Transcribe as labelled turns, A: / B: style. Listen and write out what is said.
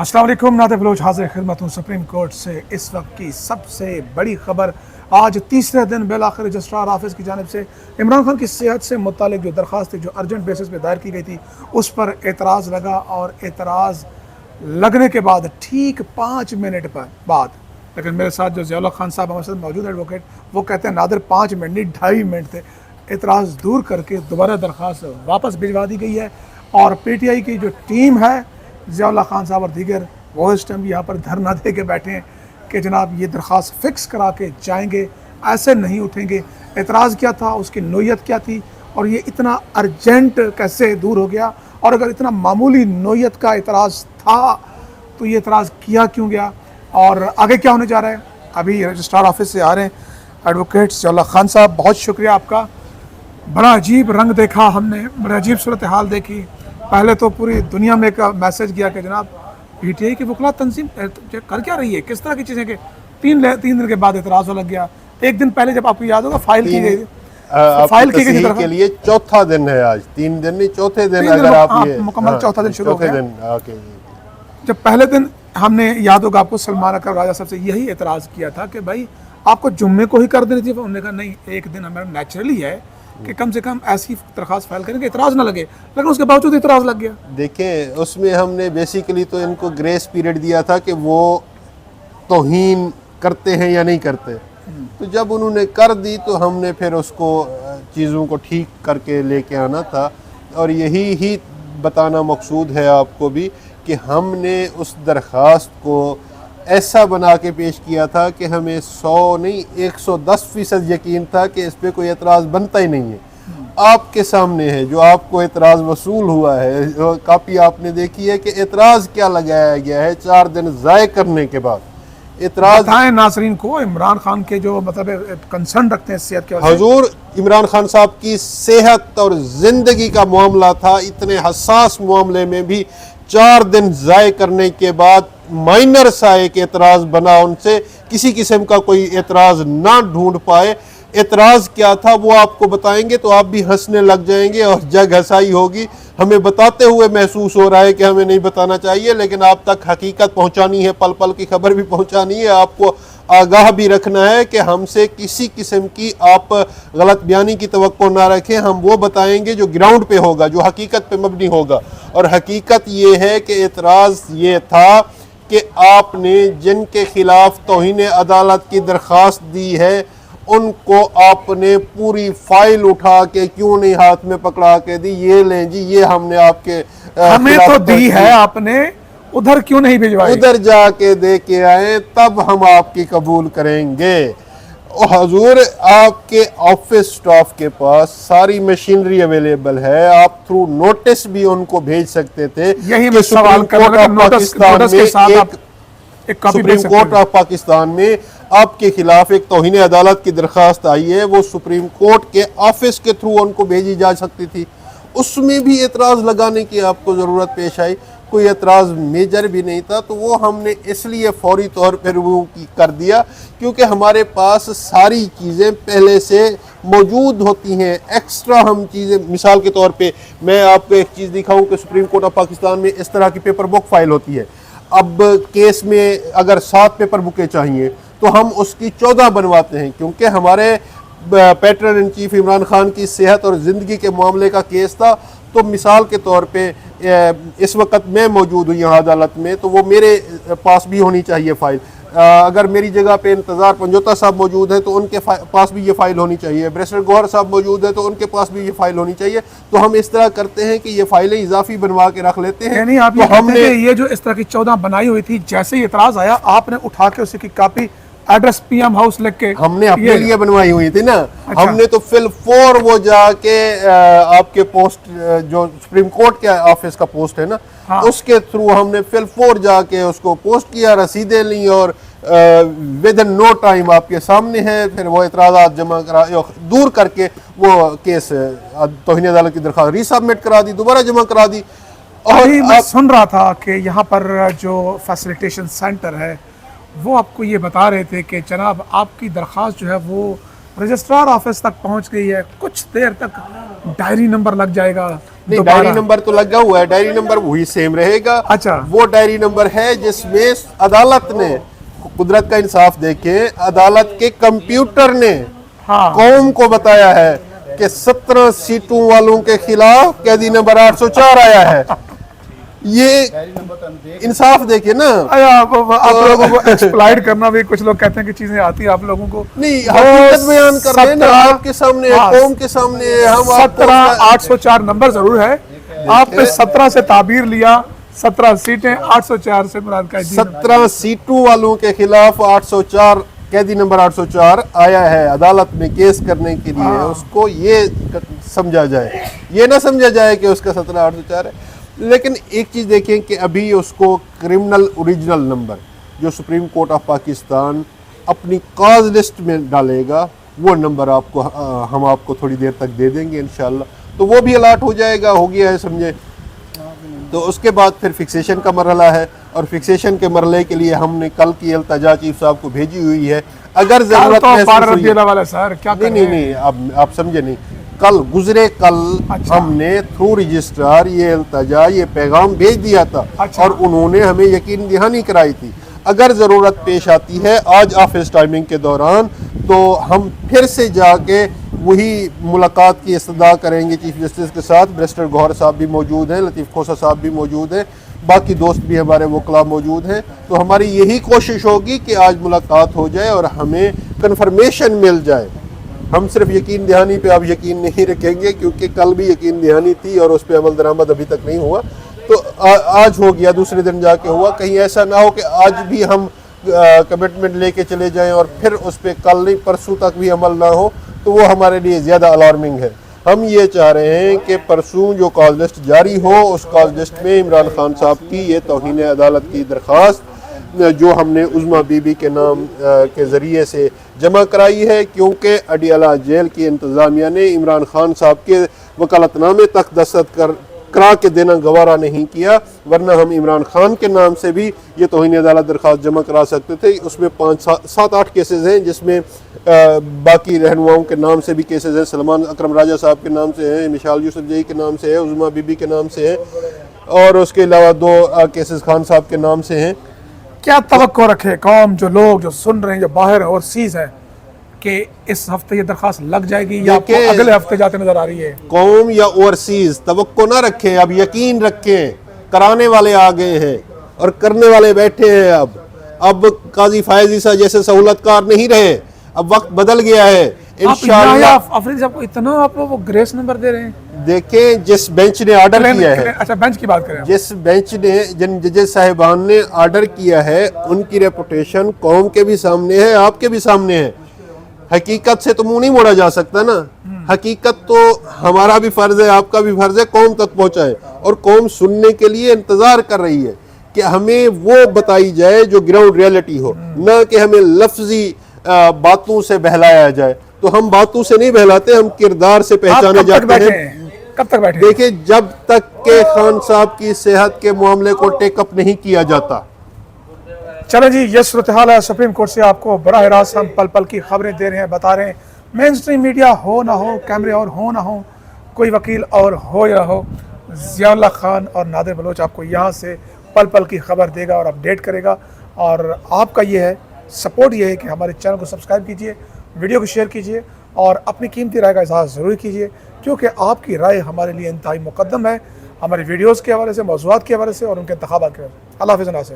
A: अस्सलाम वालेकुम। नाते बलोच हाजिर खिदमत हूँ सुप्रीम कोर्ट से इस वक्त की सबसे बड़ी खबर। आज तीसरे दिन बिलाखिर रजिस्ट्रार ऑफिस की जानिब से इमरान खान की सेहत से मुतालिक जो दरख्वास्त थी जो अर्जेंट बेसिस पे दायर की गई थी उस पर एतराज़ लगा, और एतराज़ लगने के बाद ठीक 5 मिनट बाद, लेकिन मेरे साथ जो ज़ियाउल्लाह खान साहब हमारे साथ मौजूद एडवोकेट, वो कहते हैं नादिर 5 मिनट नहीं 2.5 मिनट थे। एतराज़ दूर करके दोबारा दरख्वास्त वापस भिजवा दी गई है, और PTI की जो टीम है, ज़ियाउल्लाह खान साहब और दीगर, वो इस टाइम यहाँ पर धरना दे के बैठे हैं कि जनाब ये दरख्वास्त फ़िक्स करा के जाएंगे, ऐसे नहीं उठेंगे। एतराज़ क्या था, उसकी नोयत क्या थी, और ये इतना अर्जेंट कैसे दूर हो गया, और अगर इतना मामूली नोयत का एतराज़ था तो ये एतराज़ किया क्यों गया, और आगे क्या होने जा रहा है। अभी रजिस्ट्रार ऑफिस से आ रहे हैं एडवोकेट ज़ियाउल्लाह खान साहब, बहुत शुक्रिया आपका। बड़ा अजीब रंग देखा हमने, बड़ी अजीब सूरत हाल देखी। पहले तो पूरी दुनिया में एक मैसेज गया कि जनाब PTI की वकला तंजीम कर क्या रही है, किस तरह की चीज़ें कि तीन दिन के बाद एतराज़ लग गया। एक दिन पहले जब आपको याद होगा फाइल की गई
B: के लिए चौथा दिन है आज, 3 दिन नहीं चौथे दिन, अगर आप ये
A: मुकम्मल चौथा दिन शुरू हो गया।
B: ओके।
A: जब पहले दिन हमने, याद होगा आपको, सलमान अकबर राजा साहब से यही एतराज़ किया था कि भाई आपको जुम्मे को ही कर देनी थी। उन्होंने कहा नहीं, एक दिन हमारा नेचुरली है कि कम से कम ऐसी दरख्वास्त फाइल करेंगे एतराज़ ना लगे, लेकिन उसके बावजूद एतराज़ लग गया।
B: देखें, उसमें हमने बेसिकली तो इनको ग्रेस पीरियड दिया था कि वो तौहीन करते हैं या नहीं करते। तो जब उन्होंने कर दी तो हमने फिर उसको चीज़ों को ठीक करके लेके आना था, और यही बताना मकसूद है आपको भी कि हमने उस दरख्वास्त को ऐसा बना के पेश किया था कि हमें 100 नहीं 110% यकीन था कि इस पर कोई एतराज़ बनता ही नहीं है। आपके सामने है जो आपको एतराज़ वसूल हुआ है, कापी आपने देखी है कि एतराज़ क्या लगाया गया है 4 दिन ज़ाय करने के बाद। एतराज़
A: बताएं नाज़रीन को, इमरान खान के जो मतलब कंसर्न रखते हैं सेहत के वजह से।
B: हजूर इमरान खान साहब की सेहत और ज़िंदगी का मामला था, इतने हसास मामले में भी 4 दिन ज़ाय करने के बाद माइनर सा एक एतराज़ बना, उनसे किसी किस्म का कोई एतराज़ ना ढूंढ पाए। एतराज़ क्या था वो आपको बताएंगे तो आप भी हंसने लग जाएंगे और जग हंसाई होगी। हमें बताते हुए महसूस हो रहा है कि हमें नहीं बताना चाहिए, लेकिन आप तक हकीकत पहुंचानी है, पल पल की खबर भी पहुंचानी है, आपको आगाह भी रखना है कि हमसे किसी किस्म की आप गलत बयानी की तवक्को ना रखें। हम वो बताएंगे जो ग्राउंड पे होगा, जो हकीकत पे मबनी होगा। और हकीकत ये है कि एतराज़ ये था कि आपने जिनके खिलाफ तौहीन अदालत की दरख्वास्त दी है उनको आपने पूरी फाइल उठा के क्यों नहीं हाथ में पकड़ा के दी, ये लें जी, ये हमने आपके
A: हमें तो दी है, आपने उधर क्यों नहीं भिजवाई,
B: उधर जाके दे के आए, तब हम आपकी कबूल करेंगे। हजूर आपके ऑफिस स्टाफ के पास सारी मशीनरी अवेलेबल है, आप थ्रू नोटिस भी उनको भेज सकते थे।
A: यही मैं सवाल कर रहा था,
B: सुप्रीम कोर्ट ऑफ पाकिस्तान में आपके खिलाफ एक तौहीन अदालत की दरख्वास्त आई है, वो सुप्रीम कोर्ट के ऑफिस के थ्रू उनको भेजी जा सकती थी। उसमें भी एतराज़ लगाने की आपको ज़रूरत पेश आई, कोई एतराज़ मेजर भी नहीं था। तो वो हमने इसलिए फौरी तौर पर रिव्यू कर दिया क्योंकि हमारे पास सारी चीज़ें पहले से मौजूद होती हैं। एक्स्ट्रा हम चीज़ें, मिसाल के तौर पे मैं आपको एक चीज़ दिखाऊं कि सुप्रीम कोर्ट ऑफ पाकिस्तान में इस तरह की पेपर बुक फाइल होती है। अब केस में अगर 7 पेपर बुकें चाहिए तो हम उसकी 14 बनवाते हैं, क्योंकि हमारे pattern in chief Imran Khan की सेहत और ज़िंदगी के मामले का केस था। तो मिसाल के तौर पे इस वक्त मैं मौजूद हूँ यहाँ अदालत में, तो वो मेरे पास भी होनी चाहिए फ़ाइल। अगर मेरी जगह पे इंतज़ार पंजोता साहब मौजूद है तो उनके पास भी ये फ़ाइल होनी चाहिए। बैरिस्टर गौहर साहब मौजूद है तो उनके पास भी ये फ़ाइल होनी चाहिए। तो हम इस तरह करते हैं कि ये फ़ाइलें इजाफी बनवा के रख लेते हैं।
A: यानी आप तो हमने ये जो इस तरह की 14 बनाई हुई थी, जैसे ही एतराज़ आया आपने उठा के उसी की कॉपी एड्रेस PM हाउस लिख के
B: हमने अपने लिए बनवाई हुई थी ना। अच्छा। हमने तो फिल 4 वो जाके आपके पोस्ट जो सुप्रीम कोर्ट के ऑफिस का पोस्ट है ना, हाँ। उसके थ्रू हमने फिल 4 जाके उसको पोस्ट किया, रसीदें ली, और विद इन नो टाइम आपके सामने है। फिर वो एतराज़ात जमा करा, दूर करके वो केस तौहीन अदालत की दरख्वास्त रीसबमिट करा दी, दोबारा जमा करा दी।
A: और मैं सुन रहा था कि यहाँ पर जो फैसिलिटेशन सेंटर है वो आपको ये बता रहे थे कि जनाब आपकी दरख्वास्त जो है वो रजिस्ट्रार ऑफिस तक पहुंच गई है, कुछ देर तक डायरी नंबर लग जाएगा,
B: نہیں ڈائری نمبر تو لگا ہوا ہے, ڈائری نمبر وہی سیم رہے گا.
A: اچھا
B: وہ ڈائری نمبر ہے جس میں عدالت نے, قدرت کا انصاف دیکھیں, عدالت کے کمپیوٹر نے قوم کو بتایا ہے کہ 17 سیٹوں والوں کے خلاف قیدی نمبر 804 آیا ہے. یہ انصاف دیکھیں نا.
A: آپ لوگوں کو ایکسپلائٹ کرنا بھی, کچھ لوگ کہتے ہیں کہ چیزیں آتی ہیں آپ لوگوں کو.
B: نہیں, حقیقت بیان کر رہے ہیں نا, آپ کے سامنے قوم کے سامنے. ہم
A: 17,804 نمبر ضرور ہے, آپ نے 17 سے تعبیر لیا, 17 سیٹیں, 804 سے مراد کا
B: 17 سیٹوں والوں کے خلاف 804 قیدی نمبر 804 آیا ہے عدالت میں کیس کرنے کے لیے. اس کو یہ سمجھا جائے, یہ نہ سمجھا جائے کہ اس کا 17,804 ہے. لیکن ایک چیز دیکھیں کہ ابھی اس کو کرمنل اوریجنل نمبر جو سپریم کورٹ آف پاکستان اپنی کاز لسٹ میں ڈالے گا, وہ نمبر آپ کو ہم آپ کو تھوڑی دیر تک دے دیں گے انشاءاللہ. تو وہ بھی الاٹ ہو جائے گا, ہو گیا ہے سمجھے. تو اس کے بعد پھر فکسیشن کا مرحلہ ہے, اور فکسیشن کے مرحلے کے لیے ہم نے کل کی التجا چیف صاحب کو بھیجی ہوئی ہے. اگر ضرورت نہیں, آپ سمجھے نہیں, گزرے کل ہم نے تھرو رجسٹرار یہ التجا, یہ پیغام بھیج دیا تھا, اور انہوں نے ہمیں یقین دہانی کرائی تھی. اگر ضرورت پیش آتی ہے آج آفس ٹائمنگ کے دوران, تو ہم پھر سے جا کے وہی ملاقات کی استدعا کریں گے چیف جسٹس کے ساتھ. بیرسٹر گوہر صاحب بھی موجود ہیں, لطیف کھوسہ صاحب بھی موجود ہیں, باقی دوست بھی ہمارے وکلاء موجود ہیں. تو ہماری یہی کوشش ہوگی کہ آج ملاقات ہو جائے اور ہمیں کنفرمیشن مل جائے. ہم صرف یقین دہانی پہ اب یقین نہیں رکھیں گے, کیونکہ کل بھی یقین دہانی تھی اور اس پہ عمل درآمد ابھی تک نہیں ہوا. تو آج ہو گیا, دوسرے دن جا کے ہوا. کہیں ایسا نہ ہو کہ آج بھی ہم کمٹمنٹ لے کے چلے جائیں اور پھر اس پہ کل نہیں پرسوں تک بھی عمل نہ ہو, تو وہ ہمارے لیے زیادہ الارمنگ ہے. ہم یہ چاہ رہے ہیں کہ پرسوں جو کاز لسٹ جاری ہو, اس کاز لسٹ میں عمران خان صاحب کی یہ توہین عدالت کی درخواست جو ہم نے عظمیٰ بی بی کے نام کے ذریعے سے جمع کرائی ہے, کیونکہ اڈیالہ جیل کی انتظامیہ نے عمران خان صاحب کے وکالت نامے تک دستخط کرا کے دینا گوارا نہیں کیا, ورنہ ہم عمران خان کے نام سے بھی یہ توہین عدالت درخواست جمع کرا سکتے تھے. اس میں 7-8 کیسز ہیں, جس میں باقی رہنماؤں کے نام سے بھی کیسز ہیں. سلمان اکرم راجہ صاحب کے نام سے ہیں, مشال یوسف جئی کے نام سے ہے, عظمیٰ بی بی کے نام سے ہیں, اور اس کے علاوہ 2 کیسز خان صاحب کے نام سے ہیں.
A: کیا توقع رکھے قوم, جو لوگ جو سن رہے ہیں, جو باہر اور سیز ہیں, کہ اس ہفتے یہ درخواست لگ جائے گی یا اگلے ہفتے جاتے نظر آ رہی ہے؟
B: قوم یا اوورسیز توقع نہ رکھیں, اب یقین رکھیں. کرانے والے آ گئے ہیں اور کرنے والے بیٹھے ہیں. اب قاضی فائز عیسیٰ جیسے سہولت کار نہیں رہے, اب وقت بدل گیا ہے. انشاءاللہ
A: افریدی صاحب کو اتنا آپ وہ گریس نمبر دے رہے ہیں.
B: دیکھیں جس بینچ نے آرڈر کیا ہے,
A: اچھا بینچ کی بات کریں,
B: جس بینچ نے, جن ججز صاحبان نے آرڈر کیا ہے, ان کی ریپوٹیشن قوم کے بھی سامنے ہے, آپ کے بھی سامنے ہے. حقیقت سے تو منہ نہیں موڑا جا سکتا نا. حقیقت تو ہمارا بھی فرض ہے, آپ کا بھی فرض ہے, قوم تک پہنچائے. اور قوم سننے کے لیے انتظار کر رہی ہے کہ ہمیں وہ بتائی جائے جو گراؤنڈ ریئلٹی ہو, نہ کہ ہمیں لفظی باتوں سے بہلایا جائے. تو ہم باتوں سے نہیں بہلاتے, ہم کردار سے پہچانے جاتے ہیں.
A: کب تک بیٹھے؟
B: دیکھیں, جب تک کہ خان صاحب کی صحت کے معاملے کو ٹیک اپ نہیں کیا جاتا.
A: چلیں جی, یہ صورتحال ہے. سپریم کورٹ سے آپ کو براہ راست ہم پل پل کی خبریں دے رہے ہیں, بتا رہے ہیں. مین اسٹریم میڈیا ہو نہ ہو, کیمرے اور ہو نہ ہو, کوئی وکیل اور ہو یا ہو, ضیاء اللہ خان اور نادر بلوچ آپ کو یہاں سے پل پل کی خبر دے گا اور اپڈیٹ کرے گا. اور آپ کا یہ ہے سپورٹ, یہ ہے کہ ہمارے چینل کو سبسکرائب کیجئے, ویڈیو کو شیئر کیجئے, اور اپنی قیمتی رائے کا اظہار ضرور کیجئے, کیونکہ آپ کی رائے ہمارے لیے انتہائی مقدم ہے, ہمارے ویڈیوز کے حوالے سے, موضوعات کے حوالے سے, اور ان کے انتخابات کے حوالے سے. اللہ حافظ ناصر.